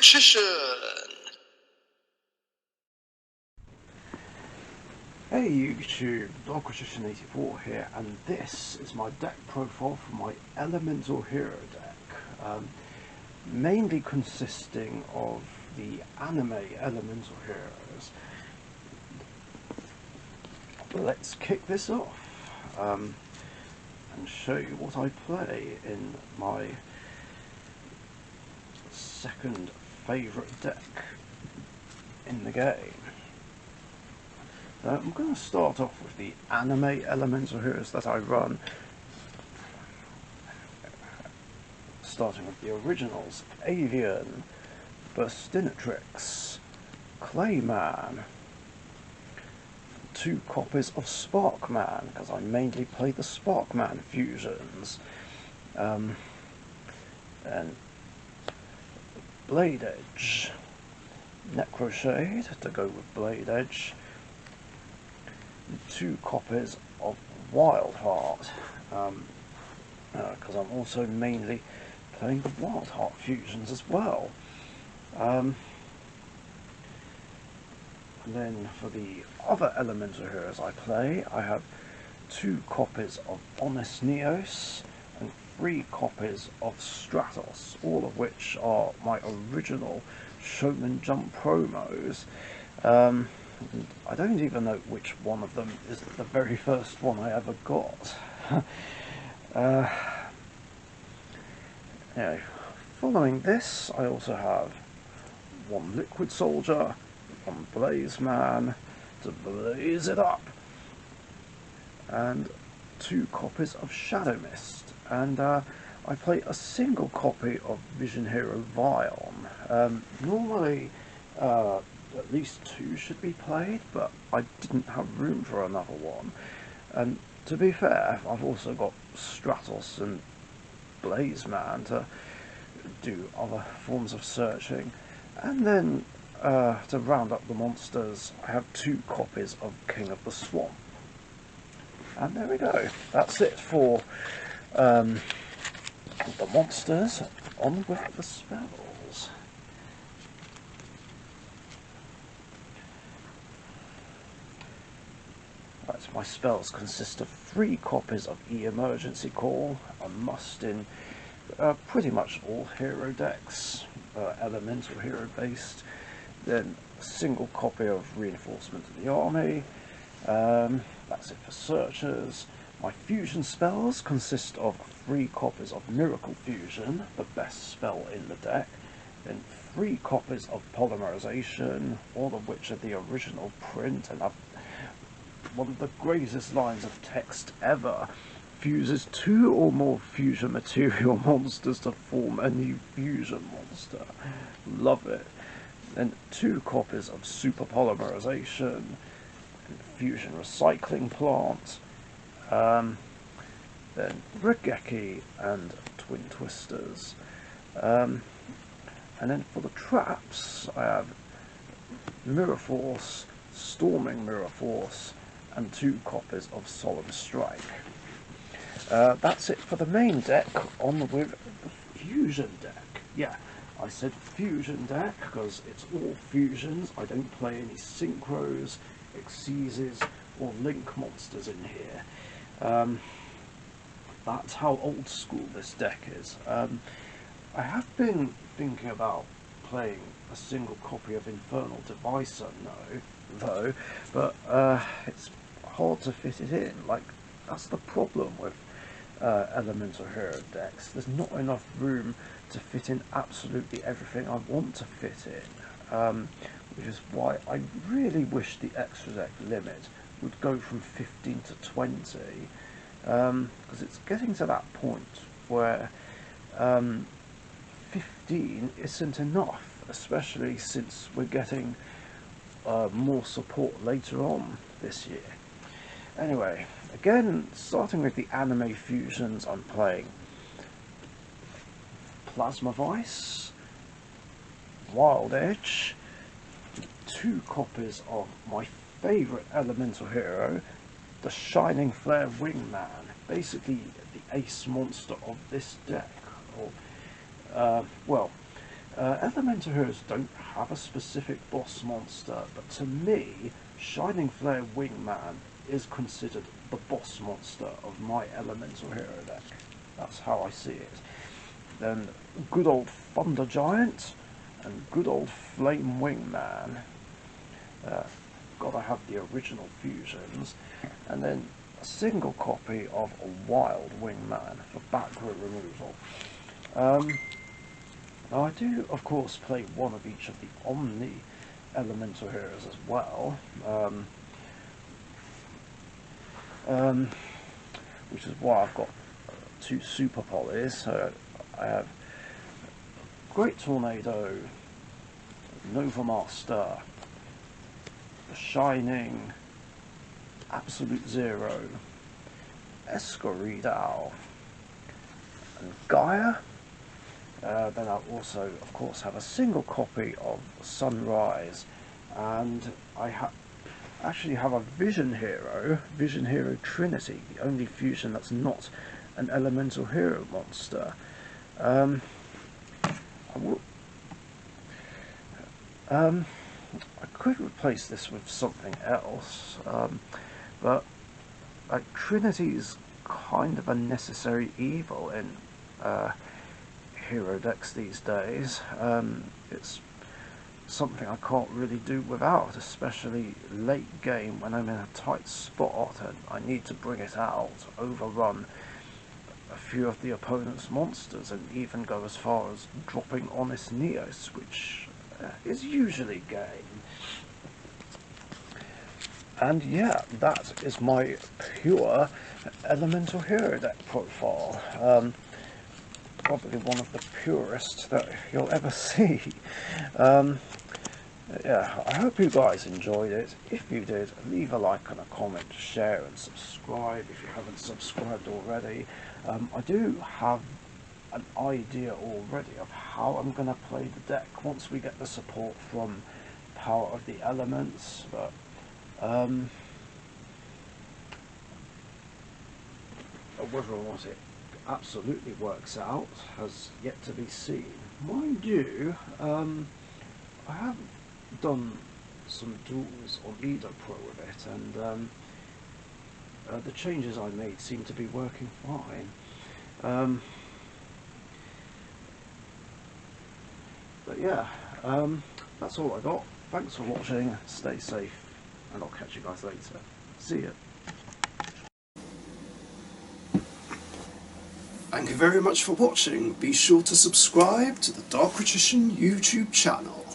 Richician. Hey YouTube, Richician84 here, and this is my deck profile for my Elemental Hero deck, mainly consisting of the anime Elemental Heroes. Let's kick this off and show you what I play in my second favourite deck in the game. I'm going to start off with the anime Elemental Heroes that I run, starting with the originals: Avian, Burstinatrix, Clayman, 2 copies of Sparkman, because I mainly play the Sparkman fusions, and Blade Edge, Necroshade to go with Blade Edge, 2 copies of Wildheart, because I'm also mainly playing the Wildheart fusions as well. And then for the other Elemental Heroes I play, I have 2 copies of Honest Neos and 3 copies of Stratos, all of which are my original Shonen Jump promos. I don't even know which one of them is the very first one I ever got. Anyway, following this, I also have 1 Liquid Soldier, 1 Blaze Man to blaze it up, and 2 copies of Shadow Mist, and I play a single copy of Vision Hero Vion. Normally, at least 2 should be played, but I didn't have room for another one. And to be fair, I've also got Stratos and Blazeman to do other forms of searching. And then, to round up the monsters, I have 2 copies of King of the Swamp. And there we go. That's it for the monsters. On with the spells. Right, so my spells consist of 3 copies of E-Emergency Call, a must in pretty much all hero decks, Elemental Hero based, then a single copy of Reinforcement of the Army. That's it for searchers. My fusion spells consist of 3 copies of Miracle Fusion, the best spell in the deck, then 3 copies of Polymerization, all of which are the original print and have one of the greatest lines of text ever: fuses 2 or more fusion material monsters to form a new fusion monster. Love it. Then 2 copies of Super Polymerization and Fusion Recycling Plant. Then Regeki and Twin Twisters. And then for the traps, I have Mirror Force, Storming Mirror Force, and 2 copies of Solemn Strike. That's it for the main deck. On with the fusion deck. Yeah, I said fusion deck because it's all fusions. I don't play any synchros, exceeds, or link monsters in here. That's how old school this deck is. I have been thinking about playing a single copy of Infernal Devicer though, but it's hard to fit it in. Like, that's the problem with Elemental Hero decks. There's not enough room to fit in absolutely everything I want to fit in, which is why I really wish the extra deck limit would go from 15 to 20, because it's getting to that point where 15 isn't enough, especially since we're getting more support later on this year. Anyway, again, starting with the anime fusions, I'm playing Plasma Vice, Wild Edge, 2 copies of my favourite Elemental Hero, the Shining Flare Wingman, basically the ace monster of this deck, or well, Elemental heroes don't have a specific boss monster, but to me, Shining Flare Wingman is considered the boss monster of my Elemental Hero deck. That's how I see it. Then good old Thunder Giant and good old Flame Wingman. Gotta have the original fusions. And then a single copy of a Wild Wingman for back row removal. Now I do, of course, play one of each of the Omni Elemental Heroes as well, which is why I've got two Super Polys. So I have Great Tornado, Nova Master, the Shining, Absolute Zero, Escoridal, and Gaia. Then I also, of course, have a single copy of Sunrise, and I actually have a Vision Hero Trinity, the only fusion that's not an Elemental Hero monster. I could replace this with something else, but Trinity is kind of a necessary evil in hero decks these days. It's something I can't really do without, especially late game when I'm in a tight spot and I need to bring it out, overrun a few of the opponent's monsters, and even go as far as dropping Honest Neos, which is usually game. And yeah, that is my pure Elemental Hero deck profile. Probably one of the purest that you'll ever see. Yeah, I hope you guys enjoyed it. If you did, leave a like and a comment, share and subscribe if you haven't subscribed already. I do have an idea already of how I'm going to play the deck once we get the support from Power of the Elements, but whether or not it absolutely works out has yet to be seen. Mind you, I have done some duels on Edo Pro with it, and the changes I made seem to be working fine. But yeah, that's all I got. Thanks for watching, stay safe, and I'll catch you guys later. See ya. Thank you very much for watching. Be sure to subscribe to the Richician YouTube channel.